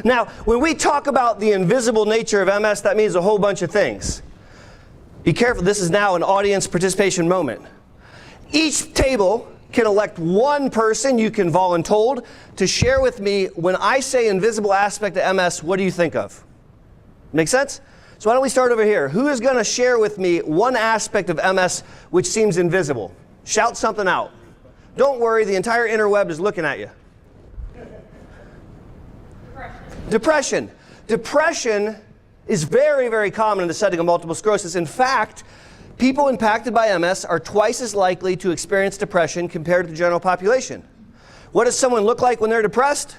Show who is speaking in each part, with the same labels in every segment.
Speaker 1: Now, when we talk about the invisible nature of MS, that means a whole bunch of things. Be careful, this is now an audience participation moment. Each table can elect one person you can voluntold to share with me when I say invisible aspect of MS, what do you think of? Make sense? So why don't we start over here? Who is going to share with me one aspect of MS which seems invisible? Shout something out. Don't worry, the entire interweb is looking at you. Depression. Depression is very, very common in the setting of multiple sclerosis. In fact, people impacted by MS are twice as likely to experience depression compared to the general population. What does someone look like when they're depressed?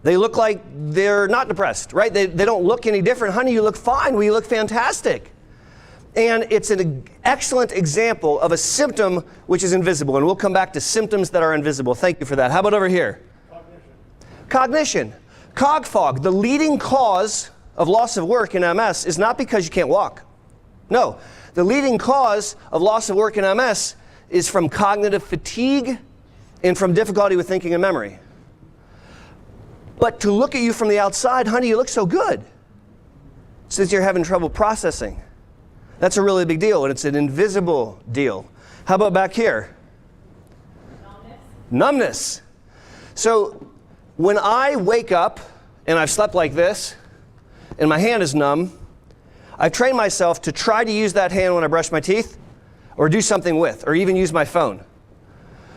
Speaker 1: They look like they're not depressed, right? They don't look any different. Honey, you look fine. Well, you look fantastic. And it's an excellent example of a symptom which is invisible. And we'll come back to symptoms that are invisible. Thank you for that. How about over here? Cognition. Cog fog. The leading cause of loss of work in MS is not because you can't walk. No. The leading cause of loss of work in MS is from cognitive fatigue and from difficulty with thinking and memory. But to look at you from the outside, honey, you look so good. Since you're having trouble processing. That's a really big deal, and it's an invisible deal. How about back here? Numbness. Numbness. So when I wake up and I've slept like this, and my hand is numb, I've trained myself to try to use that hand when I brush my teeth, or do something with, or even use my phone.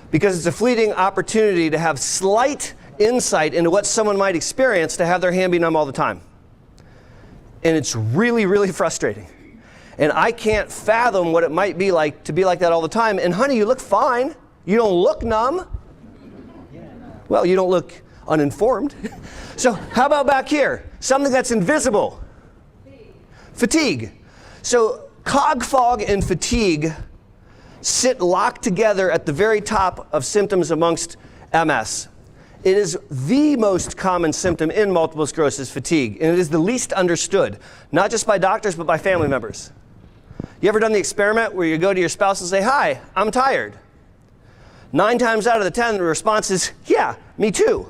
Speaker 1: Because it's a fleeting opportunity to have slight insight into what someone might experience to have their hand be numb all the time. And it's really, really frustrating. And I can't fathom what it might be like to be like that all the time. And honey, you look fine. You don't look numb. Well, you don't look uninformed. So how about back here? Something that's invisible. Fatigue. So cog fog and fatigue sit locked together at the very top of symptoms amongst MS. It is the most common symptom in multiple sclerosis, fatigue, and it is the least understood, not just by doctors, but by family members. You ever done the experiment where you go to your spouse and say, "Hi, I'm tired"? 9 times out of the 10, the response is, "Yeah, me too,"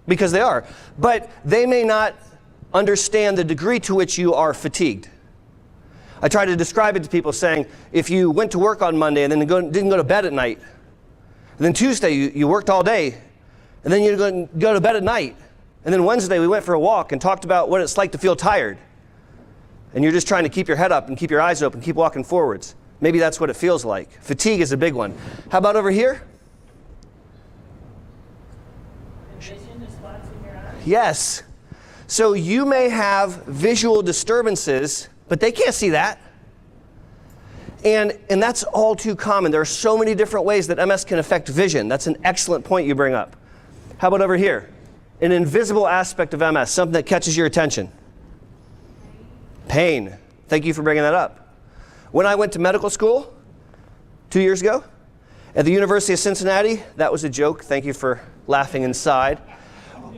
Speaker 1: because they are. But they may not understand the degree to which you are fatigued. I try to describe it to people saying, if you went to work on Monday and then didn't go to bed at night, and then Tuesday you worked all day, and then you go to bed at night. And then Wednesday we went for a walk and talked about what it's like to feel tired. And you're just trying to keep your head up and keep your eyes open, keep walking forwards. Maybe that's what it feels like. Fatigue is a big one. How about over here?
Speaker 2: Vision spots in your eyes?
Speaker 1: Yes. So you may have visual disturbances, but they can't see that. And that's all too common. There are so many different ways that MS can affect vision. That's an excellent point you bring up. How about over here? An invisible aspect of MS, something that catches your attention. Pain. Thank you for bringing that up. When I went to medical school 2 years ago at the University of Cincinnati, that was a joke. Thank you for laughing inside.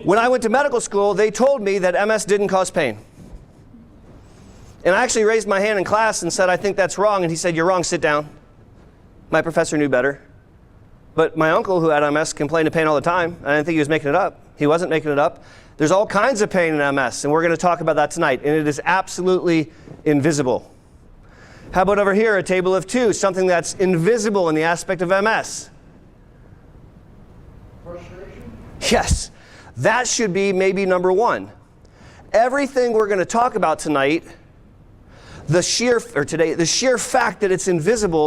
Speaker 1: When I went to medical school, they told me that MS didn't cause pain. And I actually raised my hand in class and said, "I think that's wrong." And he said, "You're wrong, sit down." My professor knew better. But my uncle, who had MS, complained of pain all the time. I didn't think he was making it up. He wasn't making it up. There's all kinds of pain in MS, and we're going to talk about that tonight. And it is absolutely invisible. How about over here, a table of 2, something that's invisible in the aspect of MS?
Speaker 3: Frustration?
Speaker 1: Yes. That should be maybe number 1. Everything we're going to talk about tonight, the sheer fact that it's invisible